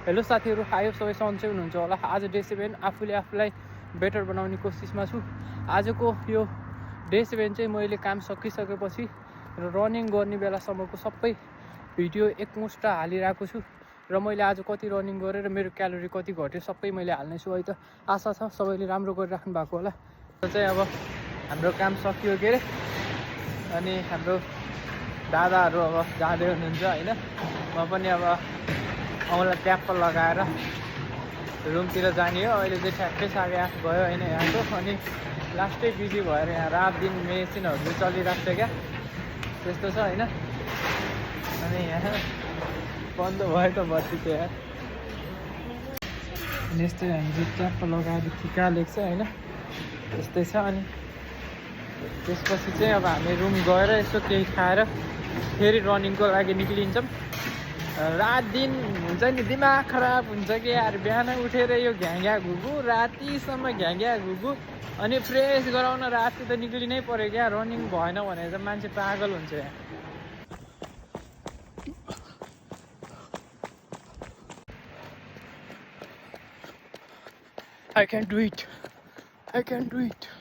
Hello साथीहरू, आयो सबै सन्चै हुनुहुन्छ होला। आज डे 7 आफूले आफूलाई बेटर बनाउने कोसिसमा छु। आजको यो डे 7 चाहिँ मैले काम सकिसकेपछि र रनिङ गर्ने बेलासम्मको सबै भिडियो एकमुष्ट हालिरहेको छु र मैले आज कति रनिङ गरेँ र मेरो क्यालोरी कति घट्यो सबै मैले हाल्नेछु। है त आशा छ सबैले राम्रो गरिराख्नु भएको होला। र चाहिँ अब हाम्रो काम सकियो के अरे, अनि हाम्रो दादाहरू अब जाँदै हुनुहुन्छ होइन। म पनि अब औँला ट्याप्प लगाएर रुमतिर जाने हो। अहिले चाहिँ ठ्याक्कै 8:30 भयो होइन यहाँको। अनि लास्टै बिजी भएर यहाँ रात दिन मेसिनहरू चाहिँ चलिरहेको छ क्या, त्यस्तो छ होइन। अनि यहाँ बन्द भयो त बत्ती चाहिँ यार। अनि यस्तै हामीले ट्याप्प लगाएर टिका लेख्छ होइन, त्यस्तै छ। अनि त्यसपछि चाहिँ अब हामी रुम गएर यसो केही खाएर फेरि रनिङको लागि निक्लिन्छौँ। रात दिन हुन्छ नि, दिमाग खराब हुन्छ कि यार। बिहान उठेर यो घ्याङ्ग्या घुगु, रातिसम्म घ्याङ्ग्या घुगु, अनि फ्रेस गराउन राति त निक्लिनै पऱ्यो क्या। रनिङ भएन भने त मान्छे पागल हुन्छ यहाँ। I can do it.